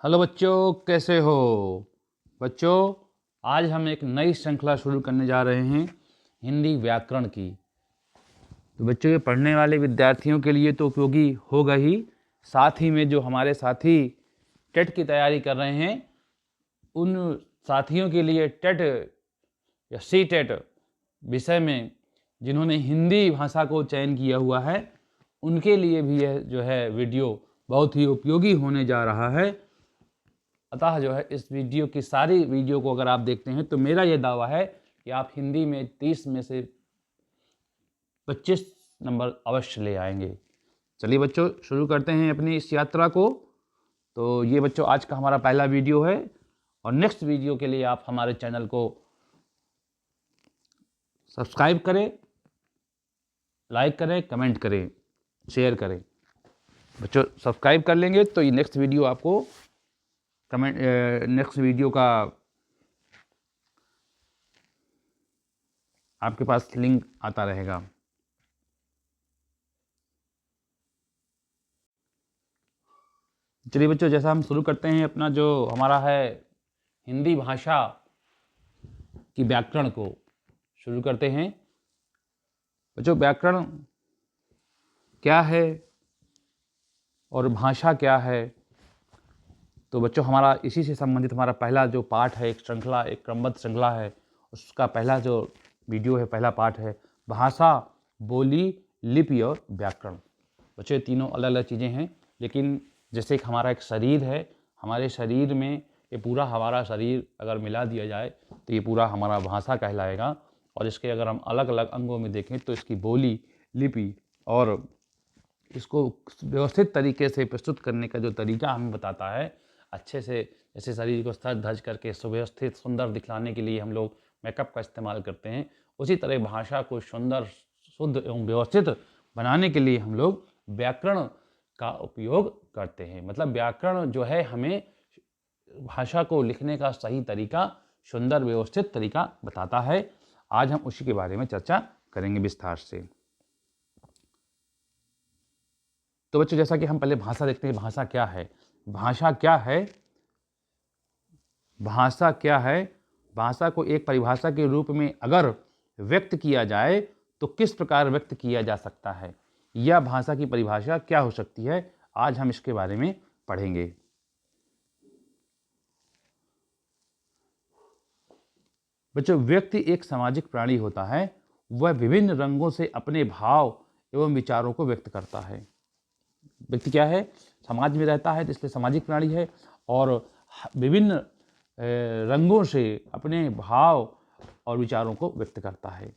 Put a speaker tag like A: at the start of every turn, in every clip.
A: Hello बच्चों, कैसे हो बच्चों। आज हम एक नई श्रृंखला शुरू करने जा रहे हैं हिंदी व्याकरण की। तो बच्चों, ये पढ़ने वाले विद्यार्थियों के लिए तो उपयोगी होगा ही, साथ ही में जो हमारे साथी टेट की तैयारी कर रहे हैं उन साथियों के लिए टेट या सी टेट विषय में जिन्होंने हिंदी भाषा को चयन किया हुआ है उनके लिए भी यह जो है वीडियो बहुत ही उपयोगी होने जा रहा है। अतः जो है इस वीडियो की सारी वीडियो को अगर आप देखते हैं तो मेरा यह दावा है कि आप हिंदी में 30 में से 25 नंबर अवश्य ले आएंगे। चलिए बच्चों, शुरू करते हैं अपनी इस यात्रा को। तो ये बच्चों आज का हमारा पहला वीडियो है और नेक्स्ट वीडियो के लिए आप हमारे चैनल को सब्सक्राइब करें, लाइक करें, कमेंट करें, शेयर करें। बच्चों सब्सक्राइब कर लेंगे तो ये नेक्स्ट वीडियो आपको नेक्स्ट वीडियो का आपके पास लिंक आता रहेगा। चलिए बच्चों, जैसा हम शुरू करते हैं अपना जो हमारा है हिंदी भाषा की व्याकरण को शुरू करते हैं। बच्चों, व्याकरण क्या है और भाषा क्या है, तो बच्चों हमारा इसी से संबंधित हमारा पहला जो पाठ है, एक श्रृंखला, एक क्रमबद्ध श्रृंखला है, उसका पहला जो वीडियो है, पहला पाठ है भाषा, बोली, लिपि और व्याकरण। बच्चों तीनों अलग अलग चीज़ें हैं, लेकिन जैसे कि हमारा एक शरीर है, हमारे शरीर में ये पूरा हमारा शरीर अगर मिला दिया जाए तो ये पूरा हमारा भाषा कहलाएगा। और इसके अगर हम अलग अलग अंगों में देखें तो इसकी बोली, लिपि और इसको व्यवस्थित तरीके से प्रस्तुत करने का जो तरीका हमें बताता है, अच्छे से जैसे शरीर को सज धज करके सुव्यवस्थित सुंदर दिखलाने के लिए हम लोग मेकअप का इस्तेमाल करते हैं, उसी तरह भाषा को सुंदर, शुद्ध एवं व्यवस्थित बनाने के लिए हम लोग व्याकरण का उपयोग करते हैं। मतलब व्याकरण जो है हमें भाषा को लिखने का सही तरीका, सुंदर व्यवस्थित तरीका बताता है। आज हम उसी के बारे में चर्चा करेंगे विस्तार से। तो बच्चों, जैसा कि हम पहले भाषा देखते हैं, भाषा क्या है। भाषा क्या है? भाषा क्या है? भाषा को एक परिभाषा के रूप में अगर व्यक्त किया जाए तो किस प्रकार व्यक्त किया जा सकता है, यह भाषा की परिभाषा क्या हो सकती है, आज हम इसके बारे में पढ़ेंगे। बच्चों, व्यक्ति एक सामाजिक प्राणी होता है। वह विभिन्न रंगों से अपने भाव एवं विचारों को व्यक्त करता है। व्यक्ति क्या है? समाज में रहता है, इसलिए सामाजिक प्राणी है और विभिन्न रंगों से अपने भाव और विचारों को व्यक्त करता है।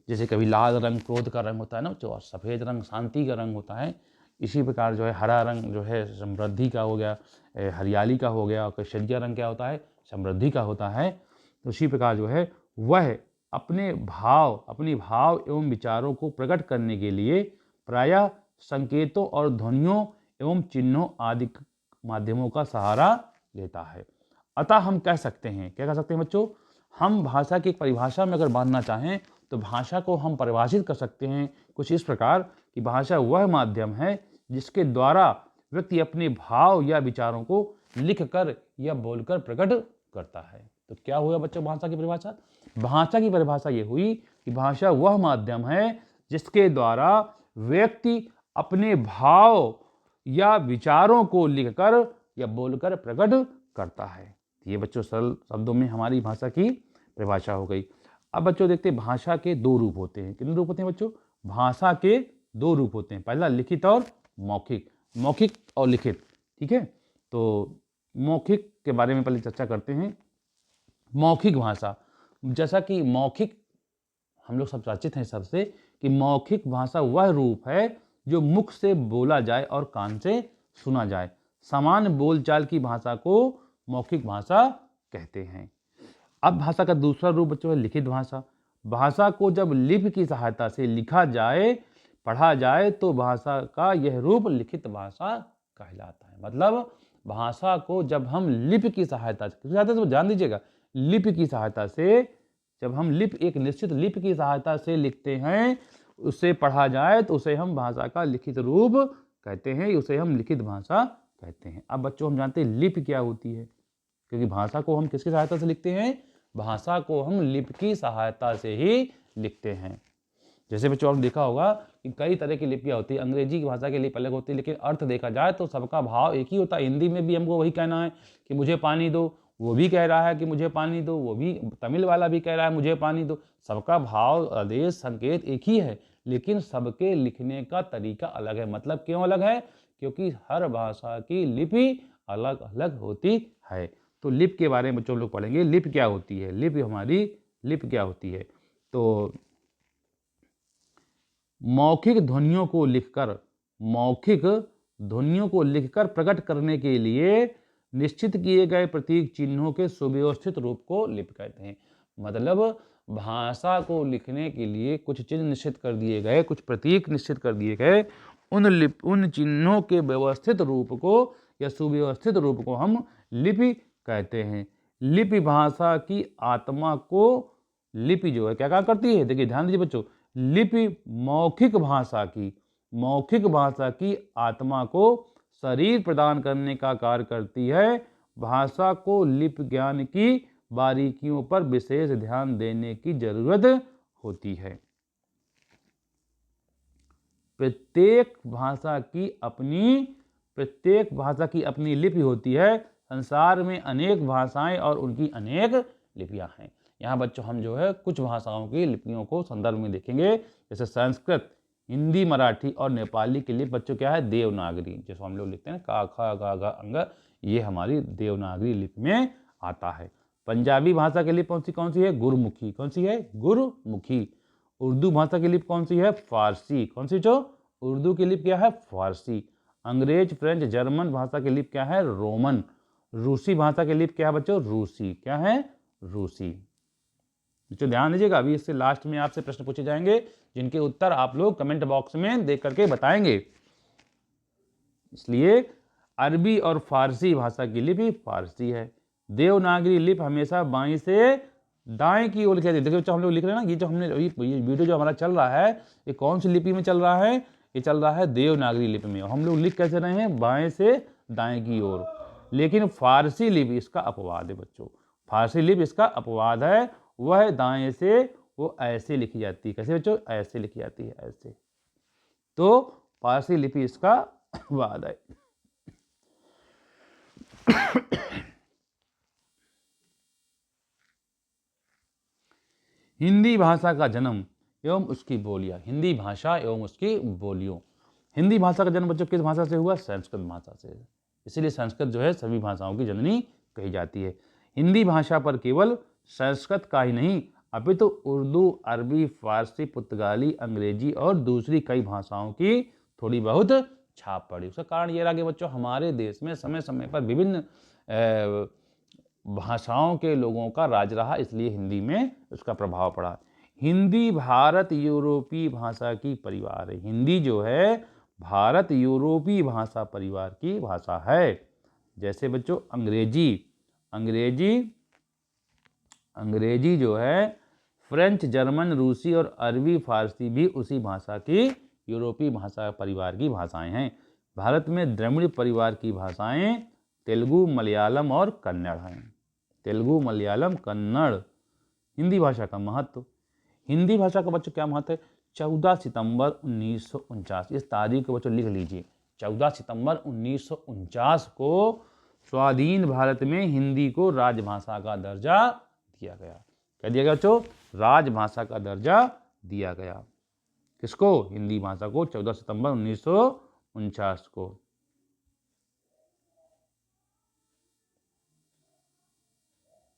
A: जैसे कभी लाल रंग क्रोध का रंग होता है ना बच्चों, और सफ़ेद रंग शांति का रंग होता है। इसी प्रकार जो है हरा रंग जो है समृद्धि का हो गया, हरियाली का हो गया, और केसरिया रंग क्या होता है? समृद्धि का होता है। तो उसी प्रकार जो है वह अपने भाव एवं विचारों को प्रकट करने के लिए प्रायः संकेतों और ध्वनियों एवं चिन्हों आदि माध्यमों का सहारा लेता है। अतः हम कह सकते हैं, क्या कह सकते हैं बच्चों? हम भाषा की एक परिभाषा में अगर बांधना चाहें तो भाषा को हम परिभाषित कर सकते हैं कुछ इस प्रकार कि भाषा वह माध्यम है जिसके द्वारा व्यक्ति अपने भाव या विचारों को लिखकर या बोलकर प्रकट करता है। तो क्या हुआ बच्चों भाषा की परिभाषा? भाषा की परिभाषा ये हुई कि भाषा वह माध्यम है जिसके द्वारा व्यक्ति अपने भाव या विचारों को लिखकर या बोलकर प्रकट करता है। ये बच्चों सरल शब्दों में हमारी भाषा की परिभाषा हो गई। अब बच्चों देखते हैं भाषा के दो रूप होते हैं। कितने रूप होते हैं बच्चों? भाषा के दो रूप होते हैं, पहला लिखित और मौखिक। मौखिक और लिखित, ठीक है। तो मौखिक के बारे में पहले चर्चा करते हैं। मौखिक भाषा, जैसा कि मौखिक हम लोग सब परिचित हैं सबसे कि मौखिक भाषा वह रूप है जो मुख से बोला जाए और कान से सुना जाए। सामान्य बोलचाल की भाषा को मौखिक भाषा कहते हैं। अब भाषा का दूसरा रूप बच्चों है लिखित भाषा। भाषा को जब लिपि की सहायता से लिखा जाए, पढ़ा जाए तो भाषा का यह रूप लिखित भाषा कहलाता है। मतलब भाषा को जब हम लिपि की सहायता से, ध्यान दीजिएगा, लिपि की सहायता से, जब हम एक निश्चित लिपि की सहायता से लिखते हैं, उसे पढ़ा जाए तो उसे हम भाषा का लिखित रूप कहते हैं, उसे हम लिखित भाषा कहते हैं। अब बच्चों हम जानते हैं लिपि क्या होती है, क्योंकि भाषा को हम किसकी सहायता से लिखते हैं, भाषा को हम लिपि की सहायता से ही लिखते हैं। जैसे बच्चों आपने देखा होगा कि कई तरह की लिपियाँ होती है, अंग्रेजी की भाषा की लिपि अलग होती है, लेकिन अर्थ देखा जाए तो सबका भाव एक ही होता है। हिंदी में भी हमको वही कहना है कि मुझे पानी दो, वो भी कह रहा है कि मुझे पानी दो, वो भी तमिल वाला भी कह रहा है मुझे पानी दो। सबका भाव, आदेश, संकेत एक ही है, लेकिन सबके लिखने का तरीका अलग है। मतलब क्यों अलग है, क्योंकि हर भाषा की लिपि अलग अलग होती है। तो लिपि के बारे में बच्चों लोग पढ़ेंगे, लिपि क्या होती है, लिपि क्या होती है। तो मौखिक ध्वनियों को लिखकर प्रकट करने के लिए निश्चित किए गए प्रतीक चिन्हों के सुव्यवस्थित रूप को लिपि कहते हैं। मतलब भाषा को लिखने के लिए कुछ चिन्ह निश्चित कर दिए गए, कुछ प्रतीक निश्चित कर दिए गए, उन चिन्हों के व्यवस्थित रूप को या सुव्यवस्थित रूप को हम लिपि कहते हैं। लिपि भाषा की आत्मा को, लिपि जो है क्या करती है, देखिए ध्यान दीजिए बच्चों, लिपि मौखिक भाषा की आत्मा को शरीर प्रदान करने का कार्य करती है। भाषा को लिपि ज्ञान की बारीकियों पर विशेष ध्यान देने की जरूरत होती है। प्रत्येक भाषा की अपनी लिपि होती है। संसार में अनेक भाषाएं और उनकी अनेक लिपियां हैं। यहाँ बच्चों हम जो है कुछ भाषाओं की लिपियों को संदर्भ में देखेंगे, जैसे संस्कृत, हिंदी, मराठी और नेपाली के लिए बच्चों क्या है, देवनागरी, जैसे हम लोग लिखते हैं का, खा, गा, घ, अंग, ये हमारी देवनागरी लिपि में आता है। पंजाबी भाषा के लिए कौन सी है, गुरमुखी। कौन सी है, गुरमुखी। उर्दू भाषा की लिपि कौन सी है, फारसी। कौन सी जो, उर्दू की लिपि क्या है, फारसी। अंग्रेज, फ्रेंच, जर्मन भाषा की लिपि क्या है, रोमन। रूसी भाषा की लिपि क्या है बच्चों, रूसी। क्या है, रूसी। बच्चों ध्यान दीजिएगा, अभी इससे लास्ट में आपसे प्रश्न पूछे जाएंगे जिनके उत्तर आप लोग कमेंट बॉक्स में देख करके बताएंगे। इसलिए अरबी और फारसी भाषा की लिपि फारसी है। देवनागरी लिपि हमेशा बाईं से दाएं की ओर लिखी जाती है। देखिए बच्चों हम लोग लिख रहे हैं ना, ये जो हमने ये वीडियो जो हमारा चल रहा है, ये कौन सी लिपि में चल रहा है, ये चल रहा है देवनागरी लिपि में। हम लोग लिख कैसे रहे हैं, बाएं से दाएं की ओर। लेकिन फारसी लिपि इसका अपवाद है बच्चों, फारसी लिपि इसका अपवाद है। वह दाएं से वो ऐसे लिखी जाती है। कैसे बच्चों, ऐसे लिखी जाती है, ऐसे। तो फारसी लिपि इसका अपवाद है। हिंदी भाषा का जन्म एवं उसकी बोलियां। हिंदी भाषा एवं उसकी बोलियों। हिंदी भाषा का जन्म बच्चों किस भाषा से हुआ, संस्कृत भाषा से। इसीलिए संस्कृत जो है सभी भाषाओं की जननी कही जाती है। हिंदी भाषा पर केवल संस्कृत का ही नहीं, अपितु उर्दू, अरबी, फारसी, पुर्तगाली, अंग्रेजी और दूसरी कई भाषाओं की थोड़ी बहुत छाप पड़ी। उसका कारण ये रहा कि बच्चों हमारे देश में समय समय पर विभिन्न भाषाओं के लोगों का राज रहा, इसलिए हिंदी में उसका प्रभाव पड़ा। हिंदी भारत यूरोपीय भाषा की परिवार है। हिंदी जो है भारत यूरोपीय भाषा परिवार की भाषा है। जैसे बच्चों अंग्रेजी जो है फ्रेंच, जर्मन, रूसी और अरबी, फारसी भी उसी भाषा की यूरोपीय भाषा परिवार की भाषाएं हैं। भारत में द्रविड़ परिवार की भाषाएं तेलुगु, मलयालम और कन्नड़ हैं। तेलुगु, मलयालम, कन्नड़। हिंदी भाषा का महत्व। हिंदी भाषा का बच्चों क्या महत्व है, 14 सितंबर 1949, इस तारीख को बच्चों लिख लीजिए। 14 सितंबर 1949 को स्वाधीन भारत में हिंदी को राजभाषा का दर्जा दिया गया। क्या दिया गया बच्चों, राजभाषा का दर्जा दिया गया। किसको, हिंदी भाषा को 14 सितंबर 1949 को।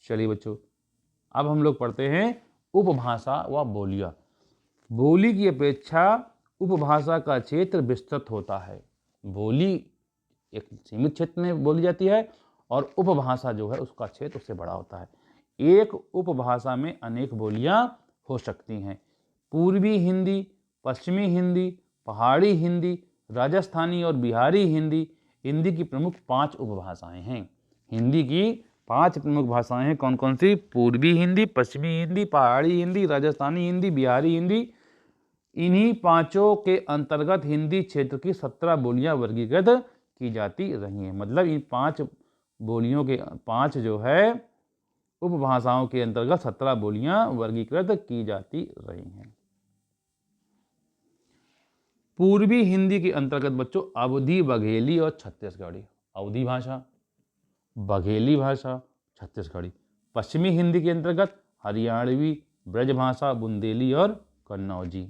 A: चलिए बच्चों अब हम लोग पढ़ते हैं उपभाषा व बोलियां। बोली की अपेक्षा उपभाषा का क्षेत्र विस्तृत होता है। बोली एक सीमित क्षेत्र में बोली जाती है और उपभाषा जो है उसका क्षेत्र उससे बड़ा होता है। एक उपभाषा में अनेक बोलियां हो सकती हैं। पूर्वी हिंदी, पश्चिमी हिंदी, पहाड़ी हिंदी, राजस्थानी और बिहारी हिंदी हिंदी की प्रमुख 5 उपभाषाएं हैं। हिंदी की 5 प्रमुख भाषाएं हैं। कौन कौन सी, पूर्वी हिंदी, पश्चिमी हिंदी, पहाड़ी हिंदी, राजस्थानी हिंदी, बिहारी हिंदी। इन्हीं 5 के अंतर्गत हिंदी क्षेत्र की 17 बोलियां वर्गीकृत की जाती रही हैं। मतलब इन 5 बोलियों के 5 जो है उपभाषाओं के अंतर्गत 17 बोलियां वर्गीकृत की जाती रही हैं। पूर्वी हिंदी के अंतर्गत बच्चों अवधी, बघेली और छत्तीसगढ़ी। अवधी भाषा, बघेली भाषा, छत्तीसगढ़ी। पश्चिमी हिंदी के अंतर्गत हरियाणवी, ब्रजभाषा, बुंदेली और कन्नौजी।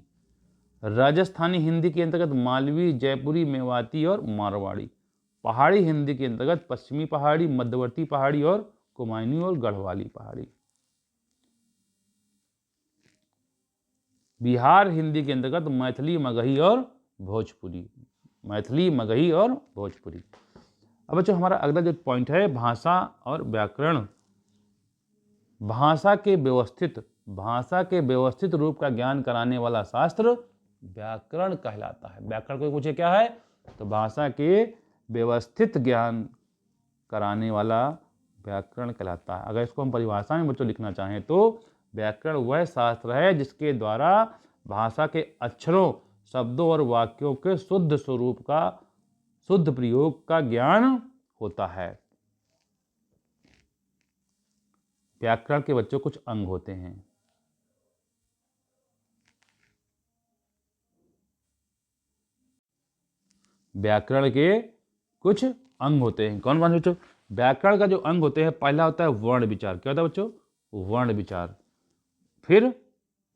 A: राजस्थानी हिंदी के अंतर्गत मालवी, जयपुरी, मेवाती और मारवाड़ी। पहाड़ी हिंदी के अंतर्गत पश्चिमी पहाड़ी, मध्यवर्ती पहाड़ी और कुमायूनी और गढ़वाली पहाड़ी। बिहार हिंदी के अंतर्गत मैथिली, मगही और भोजपुरी। मैथिली, मगही और भोजपुरी। अब बच्चों हमारा अगला जो पॉइंट है भाषा और व्याकरण। भाषा के व्यवस्थित रूप का ज्ञान कराने वाला शास्त्र व्याकरण कहलाता है। व्याकरण को पूछे क्या है, तो भाषा के व्यवस्थित ज्ञान कराने वाला व्याकरण कहलाता है। अगर इसको हम परिभाषा में बच्चों लिखना चाहें तो व्याकरण वह शास्त्र है जिसके द्वारा भाषा के अक्षरों, शब्दों और वाक्यों के शुद्ध स्वरूप का, शुद्ध प्रयोग का ज्ञान होता है। व्याकरण के बच्चों कुछ अंग होते हैं। व्याकरण के कुछ अंग होते हैं। कौन कौन बच्चों? व्याकरण का जो अंग होते हैं, पहला होता है वर्ण विचार। क्या होता है बच्चों? वर्ण विचार। फिर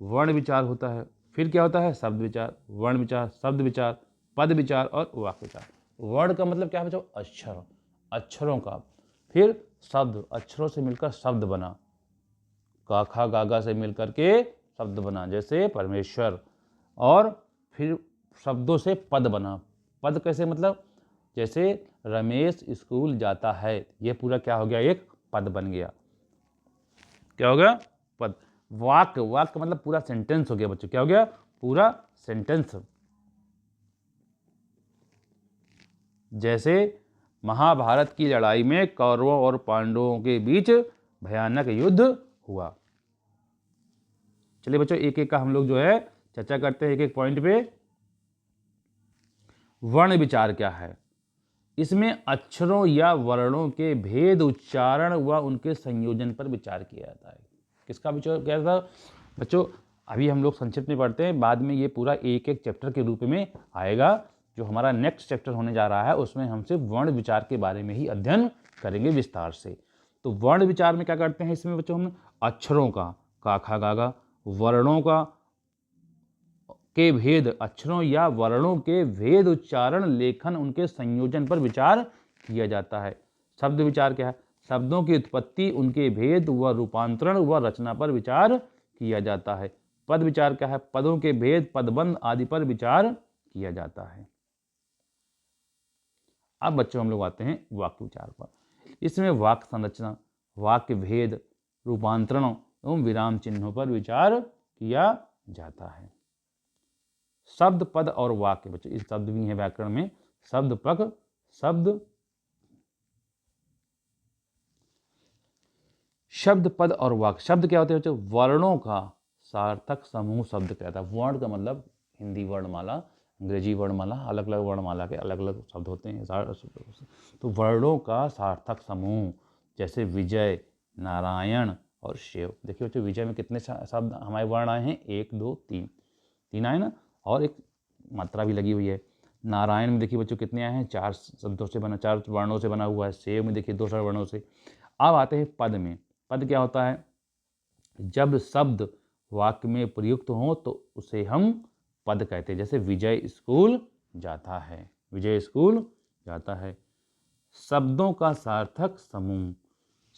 A: वर्ण विचार होता है। फिर क्या होता है? शब्द विचार। वर्ण विचार, शब्द विचार, पद विचार और वाक्य विचार। वर्ण का मतलब क्या है बच्चों? अक्षर, अक्षरों का। फिर शब्द, अक्षरों से मिलकर शब्द बना, का खा गागा से मिलकर के शब्द बना, जैसे परमेश्वर। और फिर शब्दों से पद बना। पद कैसे? मतलब जैसे रमेश स्कूल जाता है, ये पूरा क्या हो गया? एक पद बन गया। क्या हो गया? पद। वाक्य, वाक्य मतलब पूरा सेंटेंस हो गया बच्चों। क्या हो गया? पूरा सेंटेंस। जैसे महाभारत की लड़ाई में कौरवों और पांडवों के बीच भयानक युद्ध हुआ। चलिए बच्चों एक एक का हम लोग जो है चर्चा करते हैं, एक एक पॉइंट पे। वर्ण विचार क्या है? इसमें अक्षरों या वर्णों के भेद, उच्चारण व उनके संयोजन पर विचार किया जाता है। किसका विचार किया जाता है बच्चों? अभी हम लोग संक्षिप्त में पढ़ते हैं, बाद में ये पूरा एक एक चैप्टर के रूप में आएगा। जो हमारा नेक्स्ट चैप्टर होने जा रहा है उसमें हम सिर्फ वर्ण विचार के बारे में ही अध्ययन करेंगे विस्तार से। तो वर्ण विचार में क्या करते हैं इसमें बच्चों? हम अक्षरों का, का खा गागा, वर्णों का के भेद, अक्षरों या वर्णों के भेद, उच्चारण, लेखन, उनके संयोजन पर विचार किया जाता है। शब्द विचार क्या है? शब्दों की उत्पत्ति, उनके भेद व रूपांतरण व रचना पर विचार किया जाता है। पद विचार क्या है? पदों के भेद, पदबंध आदि पर विचार किया जाता है। अब बच्चों हम लोग आते हैं वाक्य विचार पर। इसमें वाक्य संरचना, वाक्य भेद, रूपांतरण एवं विराम चिन्हों पर विचार किया जाता है। शब्द, पद और वाक्य बच्चों, इस शब्द भी हैं व्याकरण में। शब्द, पद, शब्द, पद और वाक्य। शब्द क्या होते हैं बच्चों? वर्णों का सार्थक समूह शब्द कहता है। वर्ण का मतलब हिंदी वर्णमाला, अंग्रेजी वर्णमाला, अलग अलग वर्णमाला के अलग अलग शब्द होते हैं। तो वर्णों का सार्थक समूह, जैसे विजय, नारायण और शिव। देखिए बच्चों विजय में कितने शब्द हमारे वर्ण आए हैं? 1 2 3, 3 आए ना, और एक मात्रा भी लगी हुई है। नारायण में देखिए बच्चों कितने आए हैं? 4 शब्दों से बना, 4 वर्णों से बना हुआ है। शिव में देखिए 2 वर्णों से। अब आते हैं पद में। पद क्या होता है? जब शब्द वाक्य में प्रयुक्त हो तो उसे हम पद कहते हैं। जैसे विजय स्कूल जाता है, विजय स्कूल जाता है। शब्दों का सार्थक समूह।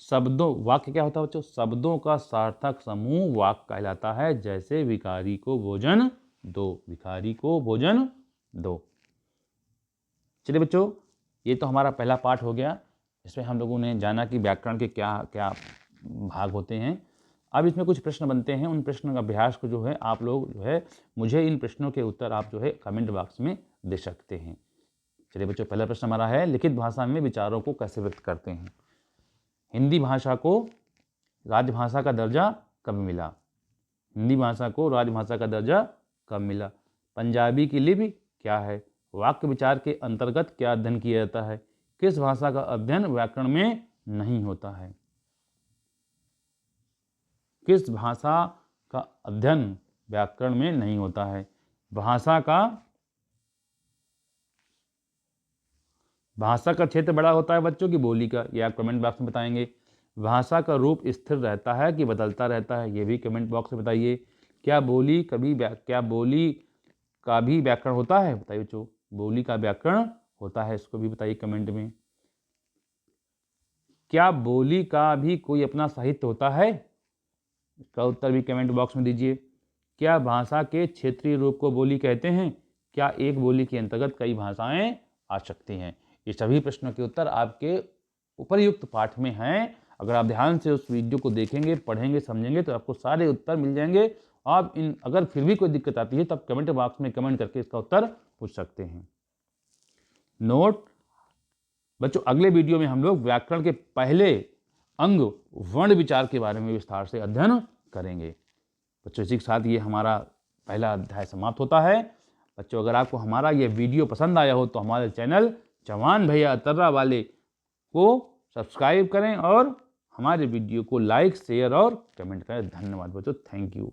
A: शब्दों, वाक्य क्या होता है बच्चों? शब्दों का सार्थक समूह वाक्य कहलाता है। जैसे भिखारी को भोजन दो, भिखारी को भोजन दो। चलिए बच्चों ये तो हमारा पहला पार्ट हो गया। इसमें हम लोगों ने जाना कि व्याकरण के क्या क्या भाग होते हैं। अब इसमें कुछ प्रश्न बनते हैं, उन प्रश्नों का अभ्यास को जो है आप लोग जो है मुझे इन प्रश्नों के उत्तर आप जो है कमेंट बॉक्स में दे सकते हैं। चलिए बच्चों पहला प्रश्न हमारा है, लिखित भाषा में विचारों को कैसे व्यक्त करते हैं? हिंदी भाषा को राजभाषा का दर्जा कब मिला? हिंदी भाषा को राजभाषा का दर्जा कब मिला? पंजाबी की लिपि क्या है? वाक्य विचार के अंतर्गत क्या अध्ययन किया जाता है? किस भाषा का अध्ययन व्याकरण में नहीं होता है? किस भाषा का अध्ययन व्याकरण में नहीं होता है? भाषा का क्षेत्र बड़ा होता है बच्चों की बोली का, ये आप कमेंट बॉक्स में बताएंगे। भाषा का रूप स्थिर रहता है कि बदलता रहता है, ये भी कमेंट बॉक्स में बताइए। क्या बोली का भी व्याकरण होता है? बताइए बच्चों, बोली का व्याकरण होता है, इसको भी बताइए कमेंट में। क्या बोली का भी कोई अपना साहित्य होता है? इसका उत्तर भी कमेंट बॉक्स में दीजिए। क्या भाषा के क्षेत्रीय रूप को बोली कहते हैं? क्या एक बोली के अंतर्गत कई भाषाएं आ सकती हैं? ये सभी प्रश्नों के उत्तर आपके उपर्युक्त पाठ में हैं। अगर आप ध्यान से उस वीडियो को देखेंगे, पढ़ेंगे, समझेंगे तो आपको सारे उत्तर मिल जाएंगे। आप अगर फिर भी कोई दिक्कत आती है तो आप कमेंट बॉक्स में कमेंट करके इसका उत्तर पूछ सकते हैं। नोट बच्चों, अगले वीडियो में हम लोग व्याकरण के पहले अंग वर्ण विचार के बारे में विस्तार से अध्ययन करेंगे। बच्चों, इसी के साथ ये हमारा पहला अध्याय समाप्त होता है। बच्चों, अगर आपको हमारा ये वीडियो पसंद आया हो तो हमारे चैनल जवान भैया अतर्रा वाले को सब्सक्राइब करें और हमारे वीडियो को लाइक, शेयर और कमेंट करें। धन्यवाद बच्चों, थैंक यू।